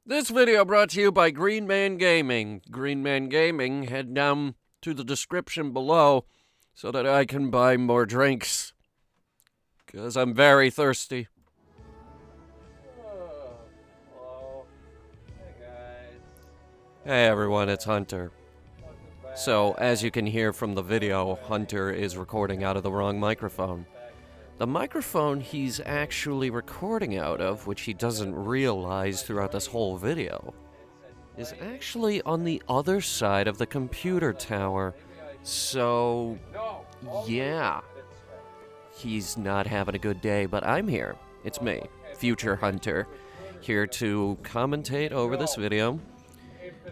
This video brought to you by Green Man Gaming. Green Man Gaming, head down to the description below so that I can buy more drinks. Because I'm very thirsty. Hello. Hey guys. Hey everyone, it's Hunter. So, as you can hear from the video, Hunter is recording out of the wrong microphone. The microphone he's actually recording out of, which he doesn't realize throughout this whole video, is actually on the other side of the computer tower. So, yeah, he's not having a good day, but I'm here. It's me, Future Hunter, here to commentate over this video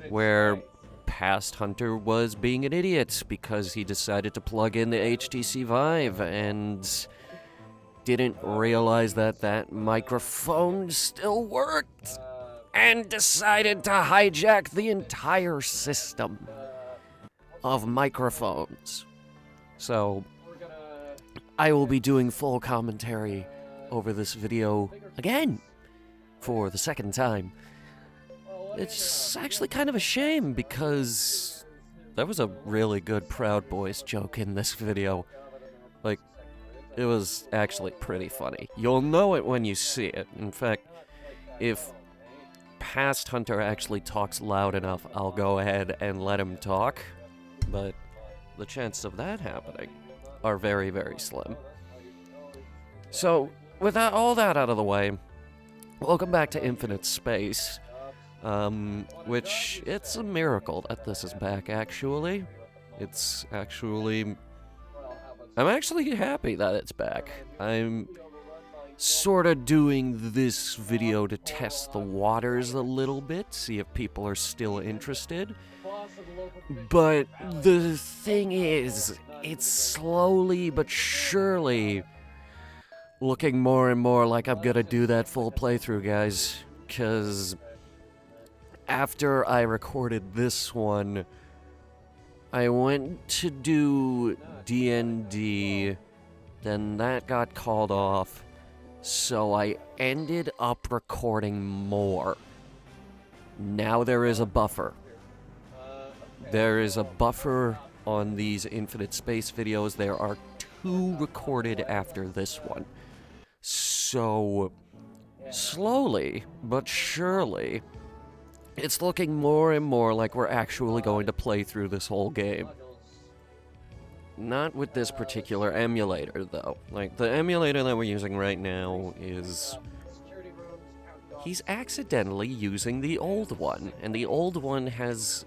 where past Hunter was being an idiot because he decided to plug in the HTC Vive and didn't realize that that microphone still worked and decided to hijack the entire system of microphones. So, I will be doing full commentary over this video again for the second time. It's actually kind of a shame because there was a really good Proud Boys joke in this video. Like, it was actually pretty funny. You'll know it when you see it. In fact, if past Hunter actually talks loud enough, I'll go ahead and let him talk. But the chances of that happening are very, very slim. So, with all that out of the way, welcome back to Infinite Space. Which, it's a miracle that this is back, actually. I'm actually happy that it's back. I'm sort of doing this video to test the waters a little bit, see if people are still interested. But the thing is, it's slowly but surely looking more and more like I'm gonna do that full playthrough, guys. 'Cause after I recorded this one, I went to do D&D, then that got called off, so I ended up recording more. Now there is a buffer. There is a buffer on these Infinite Space videos. There are 2 recorded after this one. So, slowly but surely, it's looking more and more like we're actually going to play through this whole game. Not with this particular emulator, though. Like, the emulator that we're using right now is... he's accidentally using the old one, and the old one has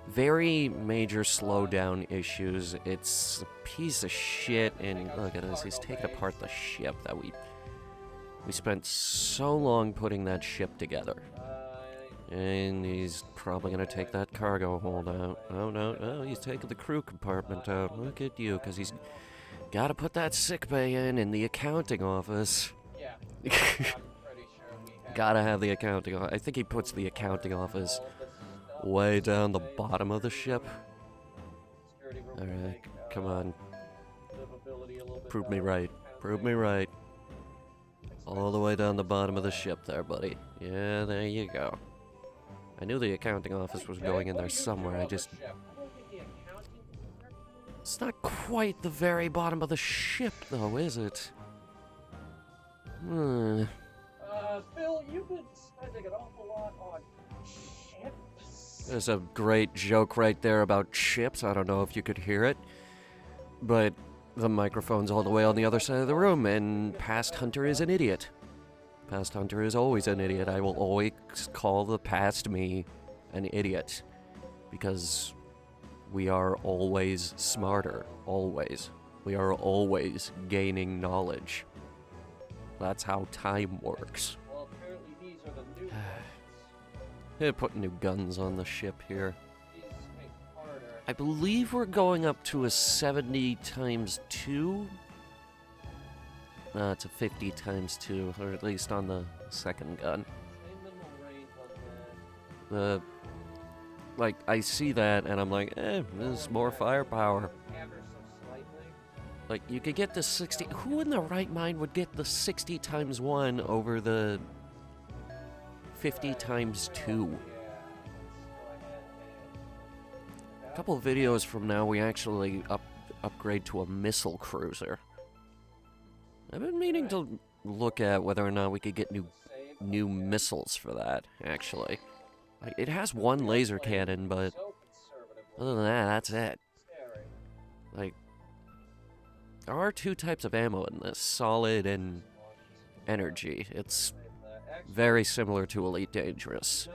very major slowdown issues. It's a piece of shit, and look at this, he's taking apart the ship that we spent so long putting that ship together. And he's probably gonna take that cargo hold out. Oh, no, he's taking the crew compartment out. Look at you, because he's gotta put that sickbay in the accounting office. Yeah. Gotta have the accounting office. I think he puts the accounting office way down the bottom of the ship. Alright, come on. Prove me right. Prove me right. All the way down the bottom of the ship there, buddy. Yeah, there you go. I knew the accounting office was going in there somewhere, It's not quite the very bottom of the ship, though, is it? Phil, you've been spending an awful lot on chips. There's a great joke right there about chips. I don't know if you could hear it, but the microphone's all the way on the other side of the room, and past Hunter is an idiot. Past Hunter is always an idiot. I will always call the past me an idiot. Because we are always smarter. Always. We are always gaining knowledge. That's how time works. Well, apparently these are the new They're putting new guns on the ship here. These make harder. I believe we're going up to a 70 times 2. It's a 50 times 2, or at least on the second gun. Like, I see that, and I'm like, there's more firepower. Like, you could get the 60... Who in their right mind would get the 60 times 1 over the 50 times 2. A couple of videos from now, we actually upgrade to a missile cruiser. I've been meaning to look at whether or not we could get new missiles for that, actually. Like, it has one laser cannon, but other than that, that's it. Like, there are 2 types of ammo in this, solid and energy. It's very similar to Elite Dangerous.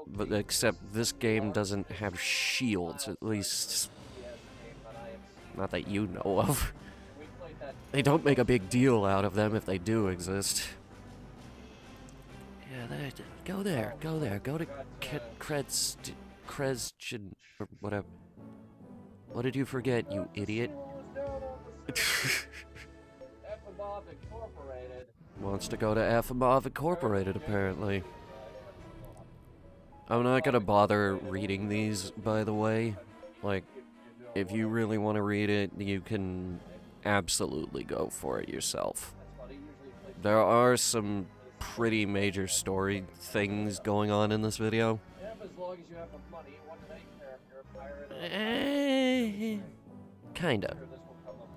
But except this game doesn't have shields, at least not that you know of. They don't make a big deal out of them if they do exist. Yeah, go there, go to Kresgen, or whatever. What did you forget, you idiot? Wants to go to Afimov Incorporated, apparently. I'm not gonna bother reading these, by the way. Like, if you really want to read it, you can absolutely go for it yourself. There are some pretty major story things going on in this video. Kinda.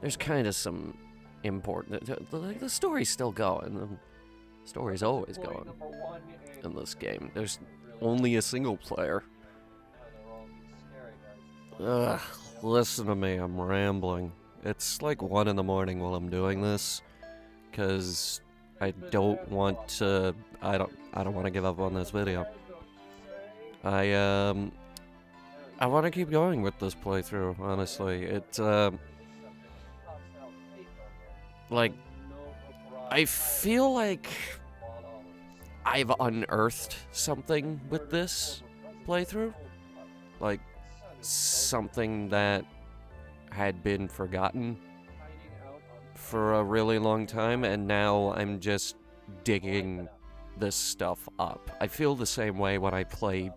There's kinda some important... The story's still going. The story's always going in this game. There's only a single player. Ugh, listen to me, I'm rambling. It's like 1 in the morning while I'm doing this, because I don't want to... I don't want to give up on this video. I want to keep going with this playthrough, honestly. Like, I feel like I've unearthed something with this playthrough. Like, something that had been forgotten for a really long time, and now I'm just digging this stuff up. I feel the same way when I play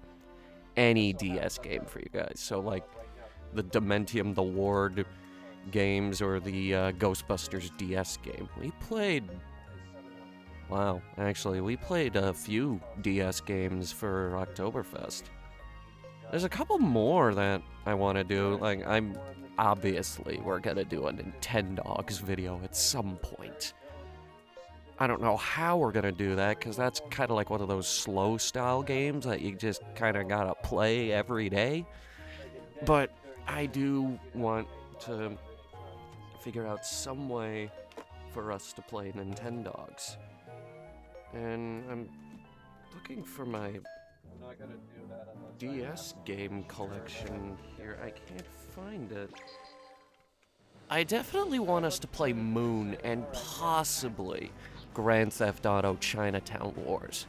any DS game for you guys. So, like, the Dementium the Ward games, or the Ghostbusters DS game. We played... Wow, actually, we played a few DS games for Oktoberfest. There's a couple more that I want to do. Like, obviously, we're gonna do a Nintendogs video at some point. I don't know how we're gonna do that, because that's kind of like one of those slow-style games that you just kind of gotta play every day. But I do want to figure out some way for us to play Nintendogs. And I'm looking for my DS game collection here. I can't find it. I definitely want us to play Moon and possibly Grand Theft Auto Chinatown Wars.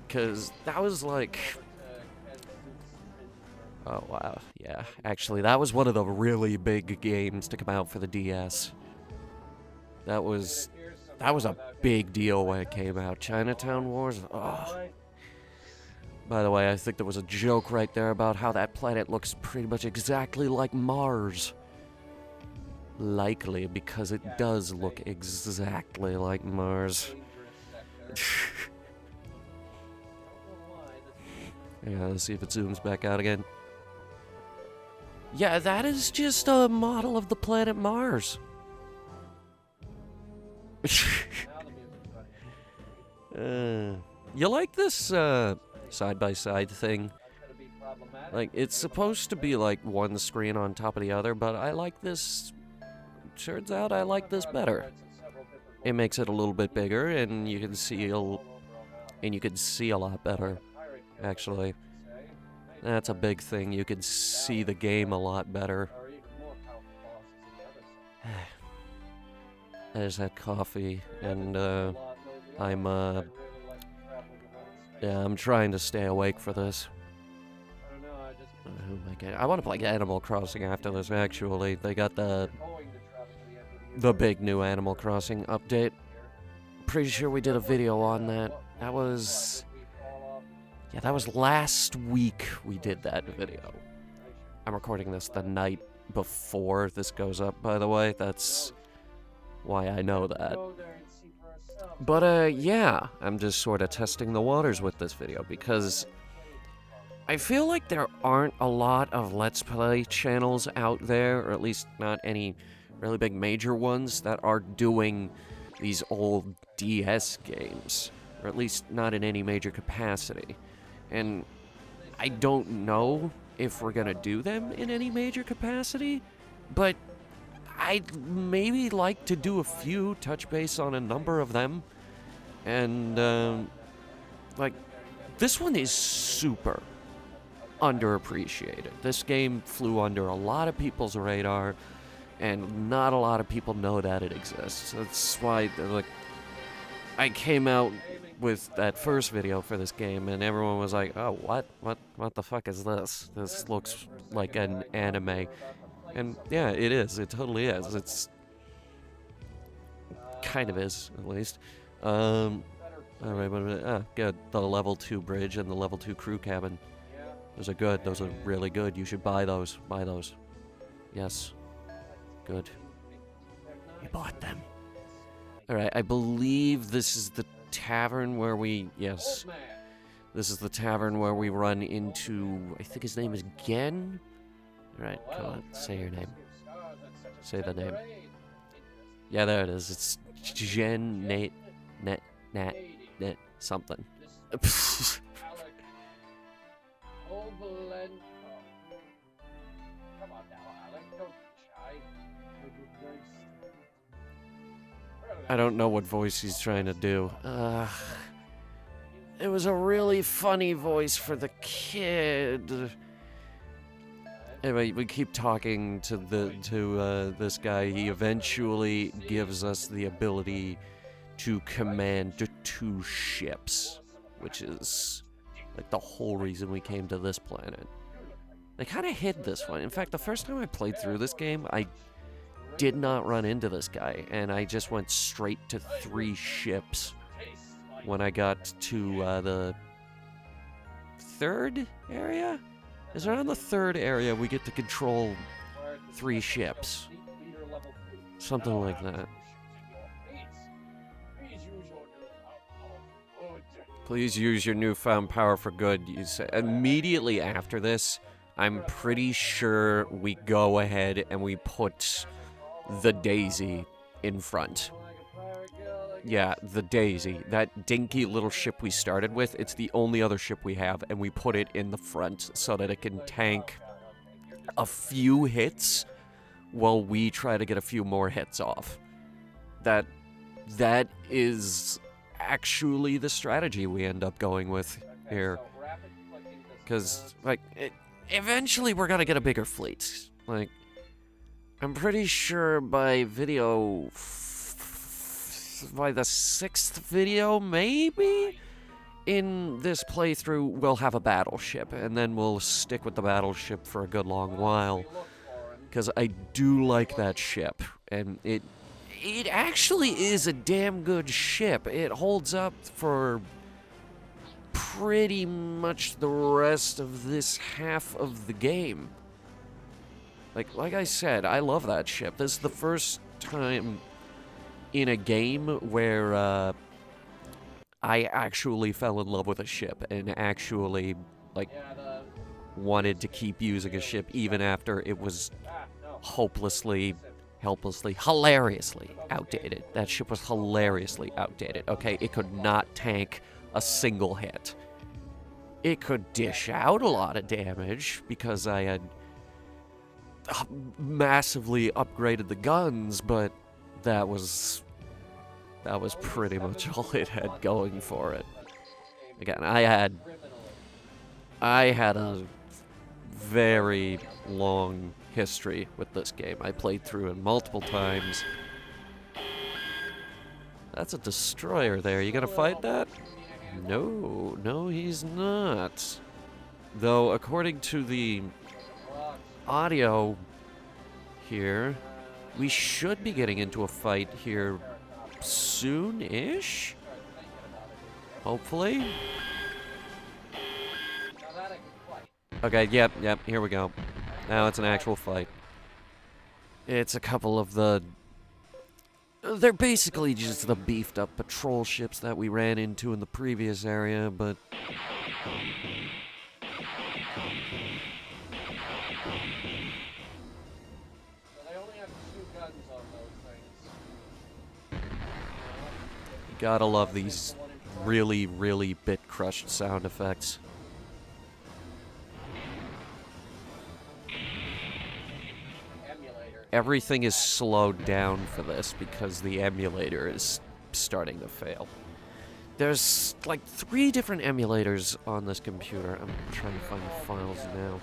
Because that was like... Oh, wow. Yeah, actually, that was one of the really big games to come out for the DS. That was a big deal when it came out. Chinatown Wars? Oh. By the way, I think there was a joke right there about how that planet looks pretty much exactly like Mars. Likely, because it does look exactly like Mars. Yeah, let's see if it zooms back out again. Yeah, that is just a model of the planet Mars. You like this side-by-side thing? Like, it's supposed to be like one screen on top of the other, but I like this. Turns out I like this better. It makes it a little bit bigger, and you can see a lot better. Actually, that's a big thing. You can see the game a lot better. I just had coffee, and I'm trying to stay awake for this. Oh my god, I want to play Animal Crossing after this. Actually, they got the big new Animal Crossing update. Pretty sure we did a video on that. That was last week we did that video. I'm recording this the night before this goes up, by the way. That's why I know that. Go there and see for ourselves. But, yeah, I'm just sort of testing the waters with this video because I feel like there aren't a lot of Let's Play channels out there, or at least not any really big major ones, that are doing these old DS games, or at least not in any major capacity. And I don't know if we're gonna do them in any major capacity, but I'd maybe like to do a few, touch base on a number of them, and, like, this one is super underappreciated. This game flew under a lot of people's radar, and not a lot of people know that it exists. That's why, like, I came out with that first video for this game, and everyone was like, "Oh, what the fuck is this? This looks like an anime." And yeah, it is. It totally is. It's kind of is, at least. Alright, good. The level 2 bridge and the level 2 crew cabin. Those are good. Those are really good. You should buy those. Buy those. Yes. Good. You bought them. Alright, I believe this is the tavern where we... Yes. This is the tavern where we run into... I think his name is Gen? Alright, come on. Say your name. Say the name. Yeah, there it is. It's Gen... Nat... something. I don't know what voice he's trying to do. It was a really funny voice for the kid. Anyway, we keep talking to this guy. He eventually gives us the ability to command 2 ships, which is like the whole reason we came to this planet. They kind of hid this one. In fact, the first time I played through this game, I did not run into this guy, and I just went straight to 3 ships when I got to the 3rd area? Is around the 3rd area we get to control 3 ships. Something like that. Please use your newfound power for good. You say. Immediately after this, I'm pretty sure we go ahead and we put the Daisy in front. Yeah, the Daisy. That dinky little ship we started with, it's the only other ship we have, and we put it in the front so that it can tank a few hits while we try to get a few more hits off. That is actually the strategy we end up going with here. Because, like, eventually we're gonna get a bigger fleet. Like, I'm pretty sure by video... by the 6th video, maybe? In this playthrough, we'll have a battleship, and then we'll stick with the battleship for a good long while. Because I do like that ship, and it actually is a damn good ship. It holds up for pretty much the rest of this half of the game. Like I said, I love that ship. This is the first time in a game where I actually fell in love with a ship and actually, like, wanted to keep using a ship even after it was hopelessly, helplessly, hilariously outdated. That ship was hilariously outdated, okay? It could not tank a single hit. It could dish out a lot of damage because I had massively upgraded the guns, but that was pretty much all it had going for it. Again, I had a very long history with this game. I played through it multiple times. That's a destroyer there. You gonna fight that? No, he's not. Though, according to the audio here, we should be getting into a fight here soon-ish? Hopefully? Okay, yep, here we go. Now it's an actual fight. It's a couple of the They're basically just the beefed up patrol ships that we ran into in the previous area, but So they only have 2 guns on those things. you gotta love these really, really bit-crushed sound effects. Emulator. Everything is slowed down for this because the emulator is starting to fail. There's like 3 different emulators on this computer. I'm trying to find the files now.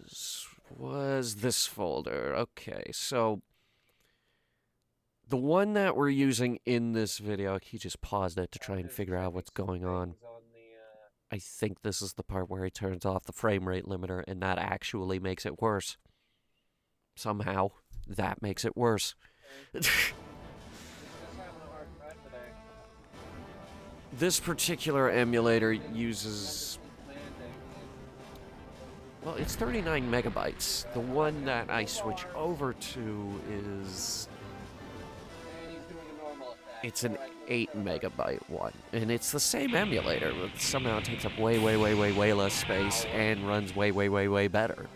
This was this folder. Okay, so the one that we're using in this video, he just paused it to try and figure out what's going on. I think this is the part where he turns off the frame rate limiter, and that actually makes it worse. Somehow, that makes it worse. This particular emulator uses... well, it's 39 megabytes. The one that I switch over to is... it's an 8 megabyte one. And it's the same emulator, but somehow it takes up way, way, way, way, way less space and runs way, way, way, way better.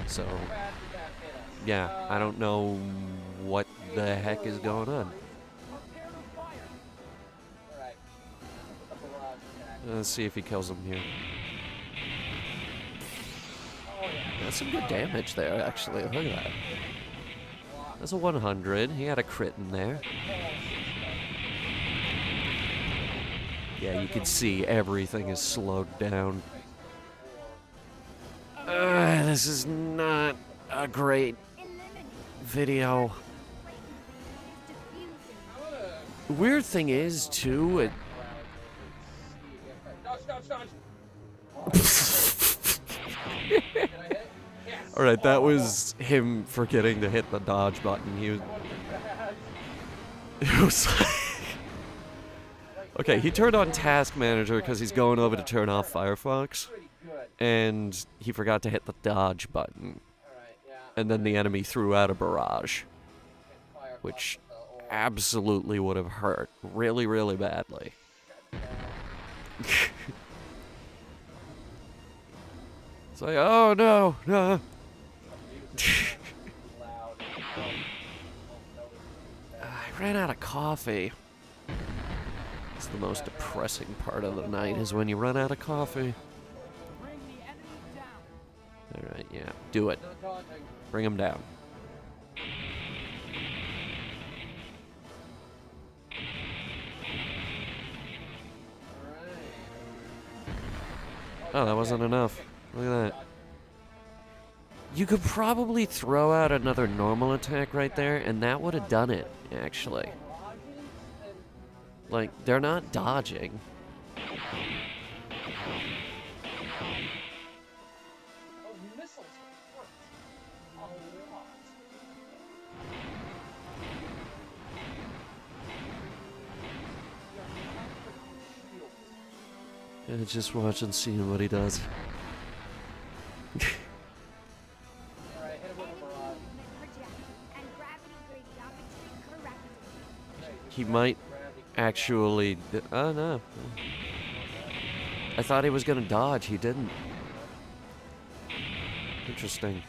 So, yeah, I don't know what the heck is going on. Let's see if he kills him here. That's some good damage there, actually. Look at that. That's a 100. He had a crit in there. Yeah, you can see everything is slowed down. This is not a great video. The weird thing is, too, it... Alright, that was him forgetting to hit the dodge button. He was... it was like... okay, he turned on Task Manager because he's going over to turn off Firefox. And he forgot to hit the dodge button. And then the enemy threw out a barrage. Which absolutely would have hurt. Really, really badly. It's like, oh no, no. I ran out of coffee. It's the most depressing part of the night is when you run out of coffee. Alright, yeah, do it. Bring him down. Oh, that wasn't enough. Look at that. You could probably throw out another normal attack right there, and that would have done it, actually. Like, they're not dodging. And just watch and see what he does. He might actually... oh, no. I thought he was going to dodge. He didn't. Interesting.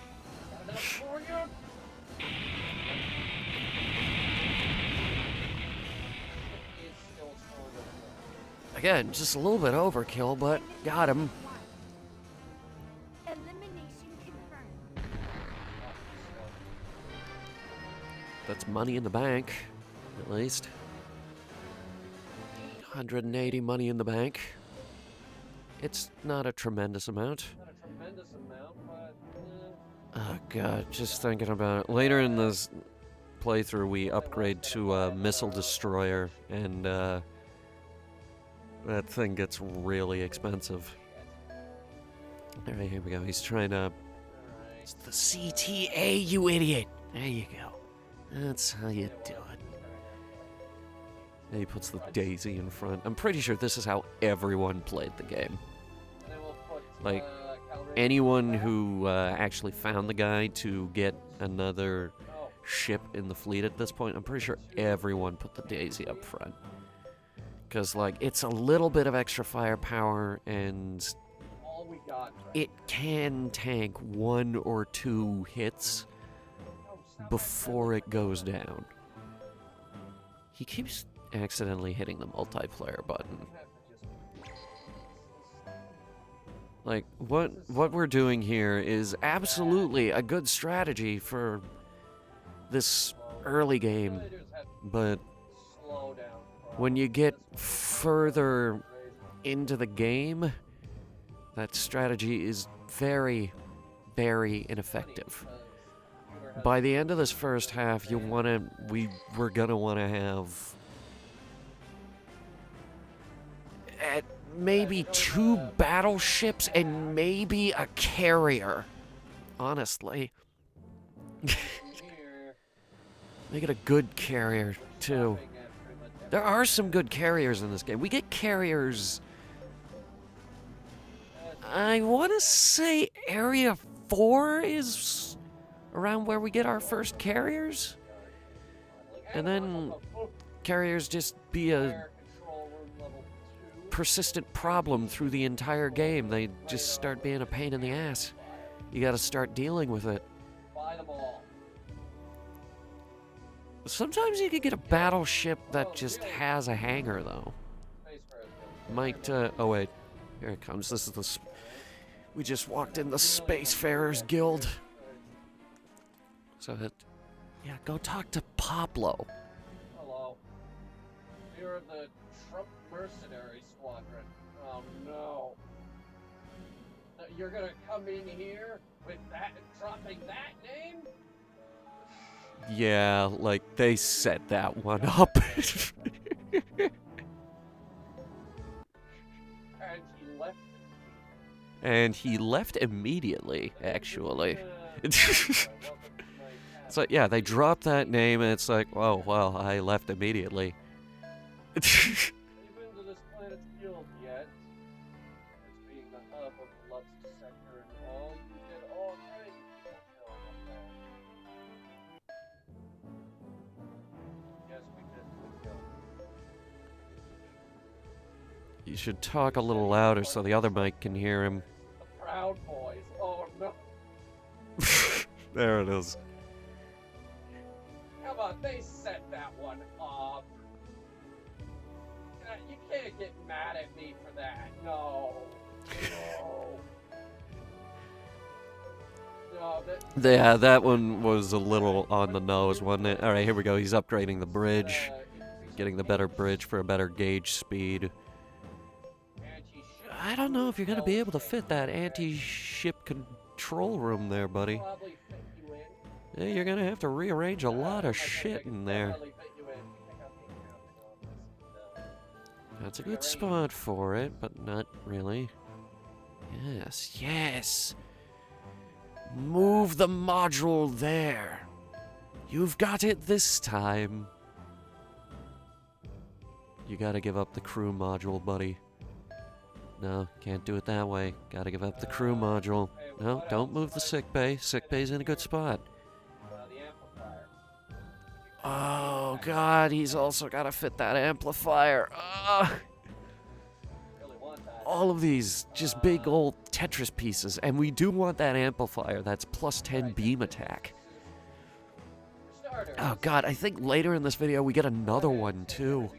Again, just a little bit overkill, but got him. That's money in the bank, at least. 180 money in the bank. It's not a tremendous amount. Oh god, just thinking about it. Later in this playthrough, we upgrade to a missile destroyer, and that thing gets really expensive. Alright, here we go. He's trying to... it's the CTA, you idiot! There you go. That's how you do it. And he puts the daisy in front. I'm pretty sure this is how everyone played the game. Like, anyone who actually found the guy to get another ship in the fleet at this point. I'm pretty sure everyone put the Daisy up front. Because, like, it's a little bit of extra firepower, and it can tank 1 or 2 hits before it goes down. He keeps accidentally hitting the multiplayer button. Like, what we're doing here is absolutely a good strategy for this early game, but when you get further into the game, that strategy is very, very ineffective. By the end of this first half, we're gonna wanna have at maybe 2 battleships and maybe a carrier. Honestly. Make it a good carrier, too. There are some good carriers in this game. We get carriers... I want to say Area 4 is around where we get our first carriers. And then carriers just be a persistent problem through the entire game. They just start being a pain in the ass. You gotta start dealing with it. Sometimes you can get a battleship that just has a hangar, though. Might, oh wait. Here it comes. This is the... We just walked in the Spacefarers Guild. So, yeah, go talk to Pablo. Hello. You're the Trump Mercenary Squadron. Oh, no. You're gonna come in here with that, dropping that name? Yeah, like, they set that one up. And he left immediately, actually. It's like, yeah, they dropped that name, and it's like, oh, well, I left immediately. Have you been to this planet's guild yet? It's being the hub of the Lux sector and all, you did all kinds of people killing up there. Yes, we did kill. You should talk a little louder so the other mic can hear him. The Proud Boys. Oh, no. There it is. Come on, they set that one up. You can't get mad at me for that. No. No. Yeah, that one was a little on the nose, wasn't it? Alright, here we go. He's upgrading the bridge. Getting the better bridge for a better gauge speed. I don't know if you're going to be able to fit that anti-ship control room there, buddy. Yeah, you're going to have to rearrange a lot of shit in there. That's a good spot for it, but not really. Yes, yes. Move the module there. You've got it this time. You gotta give up the crew module, buddy. No, can't do it that way. Gotta give up the crew module. No, don't move the sick bay. Sick bay's in a good spot. Oh, God, he's also gotta fit that amplifier. All of these, just big old Tetris pieces. And we do want that amplifier. That's plus 10 beam attack. Oh, God, I think later in this video we get another one, too.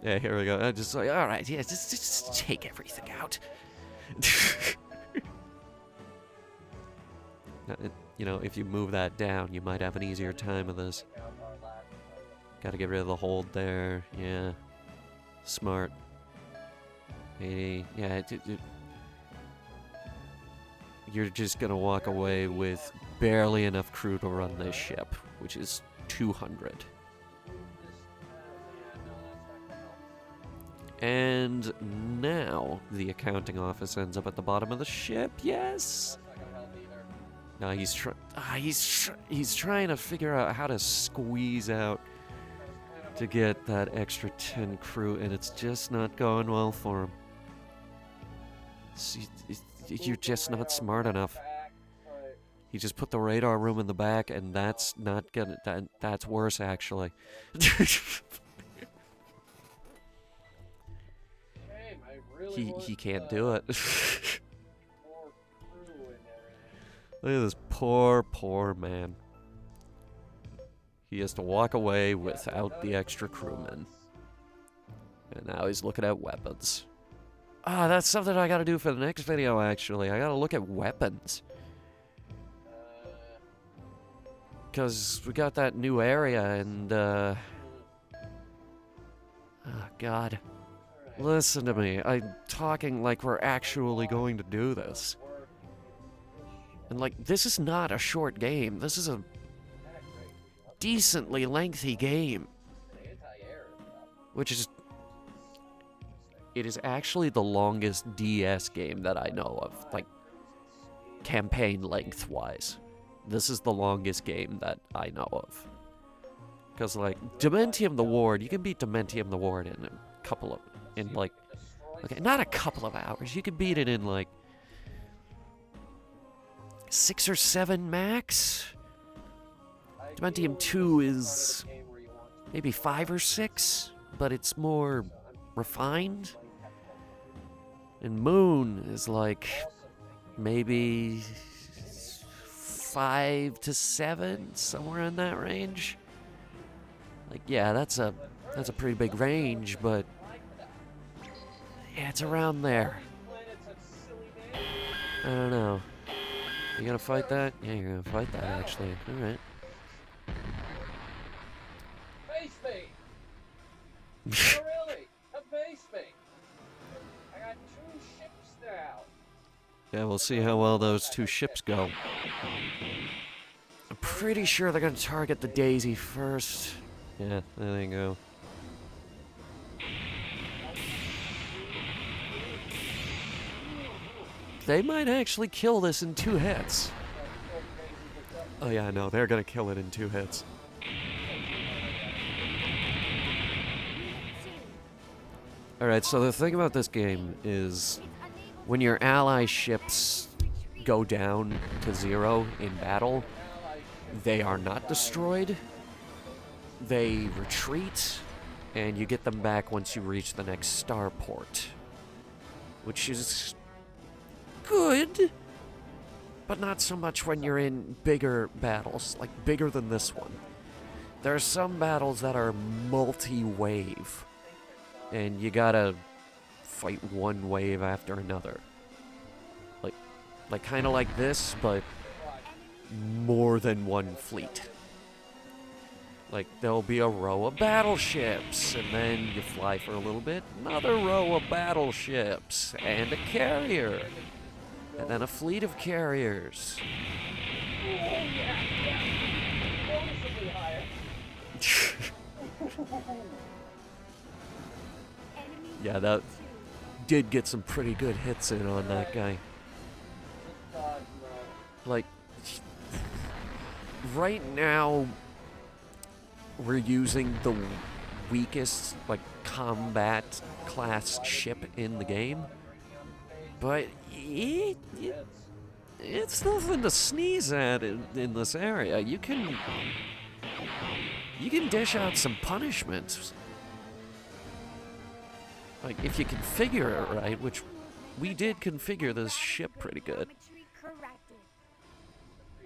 Yeah, here we go. I'm just like, all right, yeah, just take everything out. You know, if you move that down, you might have an easier time of this. Gotta get rid of the hold there. Yeah. Smart. 80. Yeah, you're just gonna walk away with barely enough crew to run this ship, which is 200. And now the accounting office ends up at the bottom of the ship. Yes. No, he's trying to figure out how to squeeze out to get that extra 10 crew, and it's just not going well for him. You're just not smart enough. He just put the radar room in the back, and that's not gonna. That's worse, actually. He can't do it. Look at this poor man. He has to walk away without the extra crewmen. And now he's looking at weapons. Ah, that's something I gotta do for the next video, actually. I gotta look at weapons. Because we got that new area, and, oh, God. Listen to me. I'm talking like we're actually going to do this. And, like, this is not a short game. This is a decently lengthy game. Which is... It is actually the longest DS game that I know of. Like, campaign length-wise. This is the longest game that I know of. Because, like, Dementium the Ward, you can beat Dementium the Ward in a couple of... In, like... Okay, not a couple of hours. You can beat it in, like... 6 or 7 max? Dementium 2 is... maybe 5 or 6? But it's more... refined? And Moon is, like... maybe... 5 to 7, somewhere in that range. Like, yeah, that's a pretty big range, but yeah, it's around there. I don't know. You gonna fight that? Yeah, you're gonna fight that, actually. All right. Face me! Oh, really? Face me! I got 2 ships now. Yeah, we'll see how well those 2 ships go. I'm pretty sure they're gonna target the Daisy first. Yeah, there you go. They might actually kill this in 2 hits. Oh yeah, no, they're gonna kill it in 2 hits. Alright, so the thing about this game is when your ally ships go down to 0 in battle, they are not destroyed. They retreat, and you get them back once you reach the next starport. Which is good, but not so much when you're in bigger battles, like bigger than this one. There are some battles that are multi-wave, and you gotta fight one wave after another. Like kind of like this, but more than one fleet. Like, there'll be a row of battleships, and then you fly for a little bit, another row of battleships, and a carrier, and then a fleet of carriers. Yeah, that did get some pretty good hits in on that guy. Like, right now, we're using the weakest, like, combat class ship in the game. But it's nothing to sneeze at in this area. You can dish out some punishments. Like, if you configure it right, which we did configure this ship pretty good.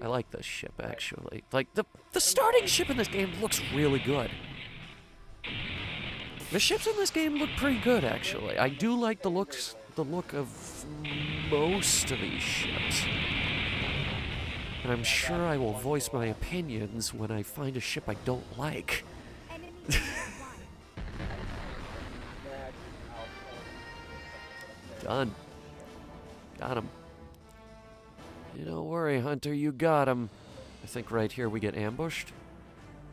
I like this ship, actually. Like, the starting ship in this game looks really good. The ships in this game look pretty good, actually. I do like the look of most of these ships. And I'm sure I will voice my opinions when I find a ship I don't like. Done. Got him. You don't worry, Hunter, you got him. I think right here we get ambushed.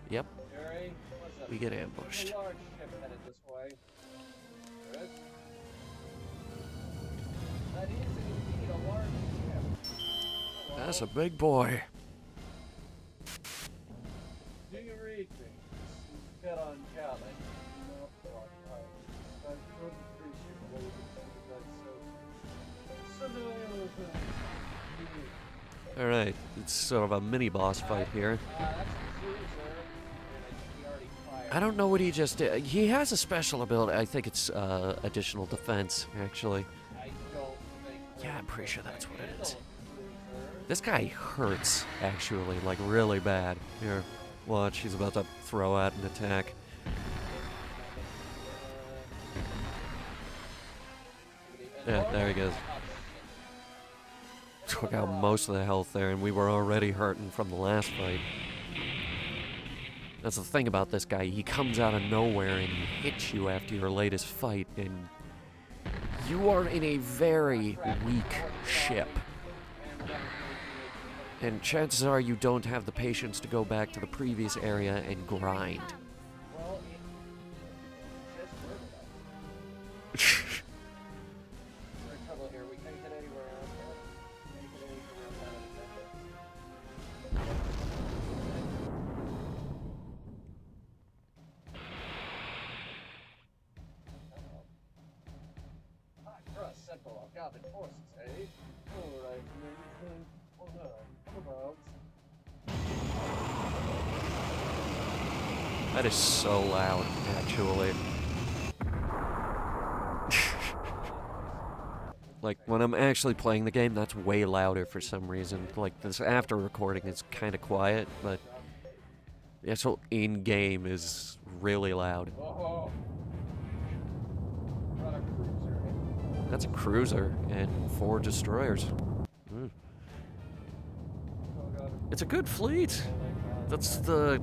Yep. We get ambushed. That's a big boy. Do you read me? Get on Cali. Alright, it's sort of a mini boss fight here. That's a cruiser, and I think he already fired. I don't know what he just did. He has a special ability. I think it's additional defense, actually. I don't think. Yeah, I'm pretty sure that's what it is. Cruiser. This guy hurts, actually, like really bad. Here, watch, he's about to throw out an attack. Yeah, there he goes. Took out most of the health there, and we were already hurting from the last fight. That's the thing about this guy. He comes out of nowhere and he hits you after your latest fight, and you are in a very weak ship. And chances are you don't have the patience to go back to the previous area and grind. Well, just work about it. We're in trouble here. We can't get anywhere else. Can't get anywhere else out of the center. Hot crust, Central Galvin forces, eh? Alright, hold on. Hold on. That is so loud, actually. Like, when I'm actually playing the game, that's way louder for some reason. Like, this after recording is kind of quiet, but the actual in-game is really loud. Oh, not a cruiser. That's a cruiser and 4 destroyers. Mm. Oh god. It's a good fleet. That's the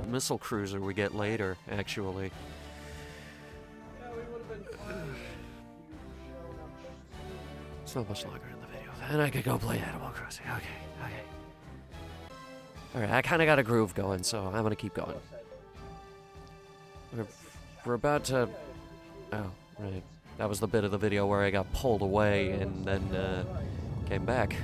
missile cruiser we get later, actually. Yeah, we would have been fine. It's not much longer in the video. And I could go play Animal Crossing. Okay. Alright, I kind of got a groove going, so I'm gonna keep going. We're about to... Oh, right. That was the bit of the video where I got pulled away and then came back.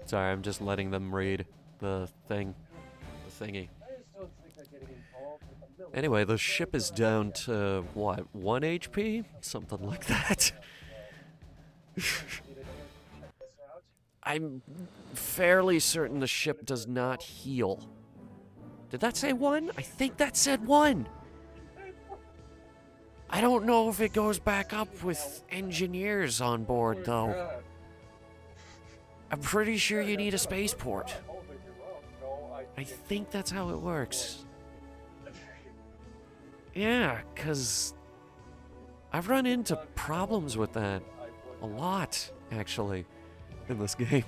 Sorry, I'm just letting them read the thing. The thingy. Anyway, the ship is down to, what, 1 HP? Something like that. I'm fairly certain the ship does not heal. Did that say 1? I think that said 1! I don't know if it goes back up with engineers on board, though. I'm pretty sure you need a spaceport. I think that's how it works. Yeah, 'cause I've run into problems with that a lot, actually, in this game.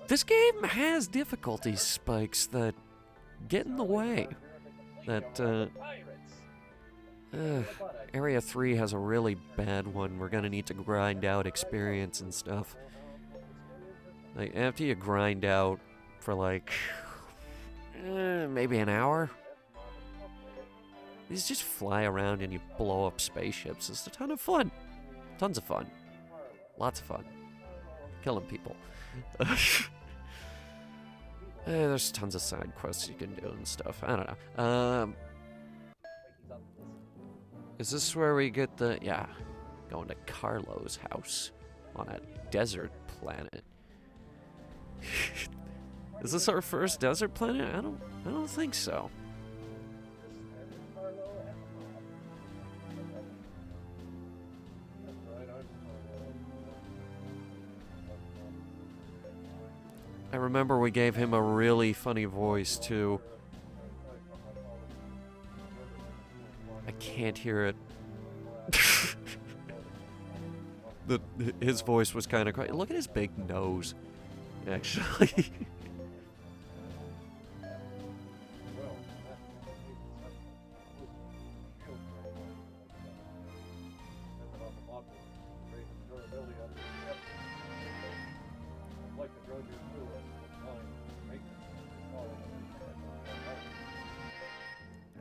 This game has difficulty spikes that get in the way. That, Area 3 has a really bad one. We're gonna need to grind out experience and stuff. Like, after you grind out for like, maybe an hour, you just fly around and you blow up spaceships. It's a ton of fun. Tons of fun. Lots of fun. Killing people. There's tons of side quests you can do and stuff. I don't know. Is this where we get the... Yeah. Going to Carlo's house on a desert planet. Is this our first desert planet? I don't think so. I remember we gave him a really funny voice too. I can't hear it. His voice was kind of crazy. Look at his big nose, actually.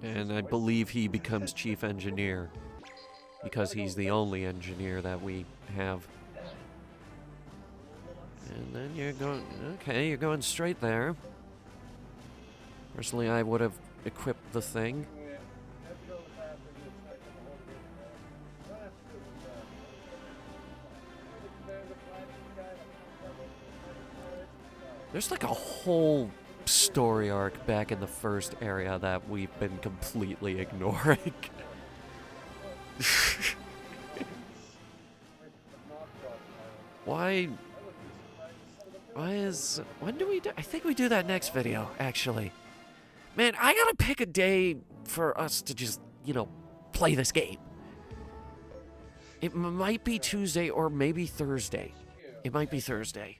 And I believe he becomes chief engineer because he's the only engineer that we have. And then, you're going... Okay, you're going straight there. Personally, I would have equipped the thing. There's like a whole story arc back in the first area that we've been completely ignoring. Why is... When do we do... I think we do that next video, actually. Man, I gotta pick a day for us to just, you know, play this game. It might be Tuesday or maybe Thursday. It might be Thursday.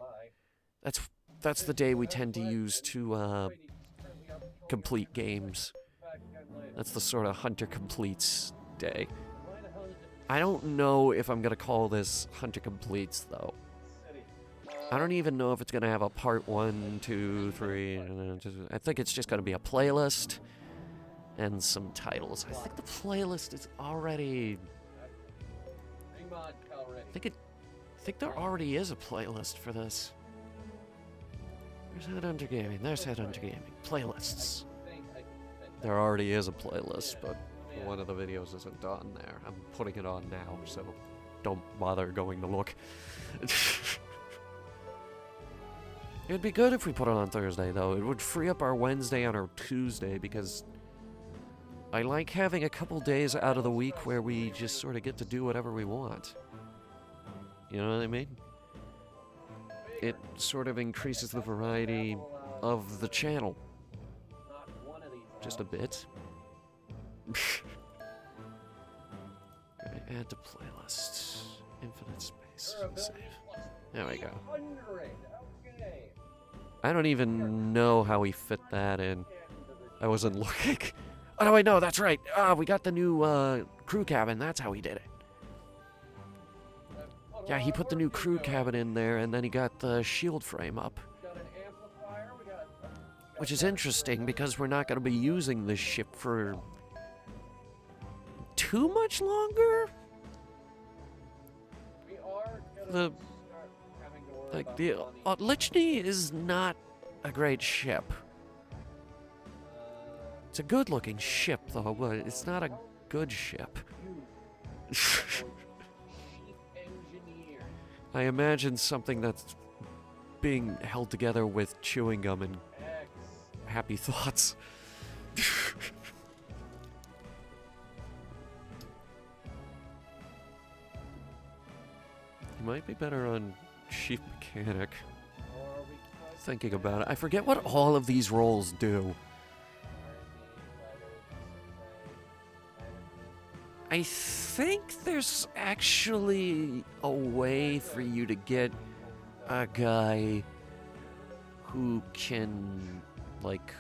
That's the day we tend to use to complete games. That's the sort of Hunter completes day. I don't know if I'm gonna call this Hunter completes though. I don't even know if it's gonna have a part 1, 2, 3. I think it's just gonna be a playlist and some titles. I think the playlist is already... I think there already is a playlist for this. There's Headhunter Gaming. There's Headhunter Gaming. Playlists. There already is a playlist, but one of the videos isn't on there. I'm putting it on now, so don't bother going to look. It'd be good if we put it on Thursday, though. It would free up our Wednesday and our Tuesday, because I like having a couple days out of the week where we just sort of get to do whatever we want. You know what I mean? It sort of increases the variety of the channel. Just a bit. Add to playlist. Infinite space. Save. There we go. I don't even know how we fit that in. I wasn't looking. Oh, no, wait, no, that's right. We got the new crew cabin. That's how he did it. Yeah, he put the new crew cabin in there, and then he got the shield frame up. Which is interesting, because we're not going to be using this ship for too much longer? The Lichny is not a great ship. It's a good-looking ship, though, but it's not a good ship. I imagine something that's being held together with chewing gum and happy thoughts. You might be better on chief mechanic. Thinking about it. I forget what all of these roles do. I think there's actually a way for you to get a guy who can, like,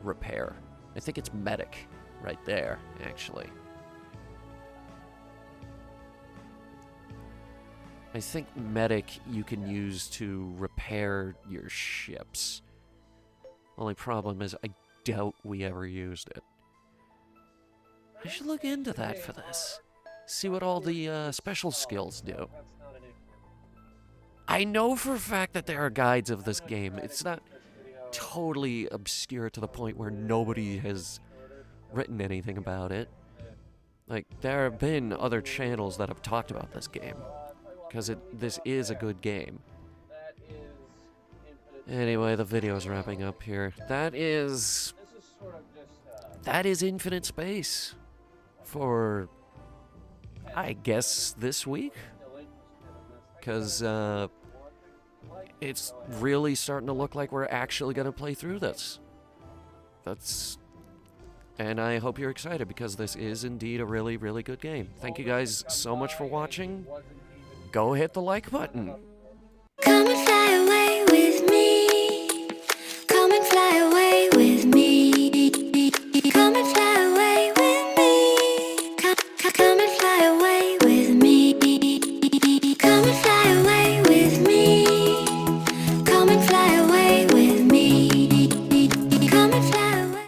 repair. I think it's medic right there, actually. I think medic you can use to repair your ships. Only problem is I doubt we ever used it. I should look into that for this. See what all the special skills do. I know for a fact that there are guides of this game. It's not totally obscure to the point where nobody has written anything about it. Like, there have been other channels that have talked about this game. Because this is a good game. Anyway, the video's wrapping up here. That is Infinite Space. For, I guess, this week? Because, it's really starting to look like we're actually going to play through this. And I hope you're excited, because this is indeed a really, really good game. Thank you guys so much for watching. Go hit the like button.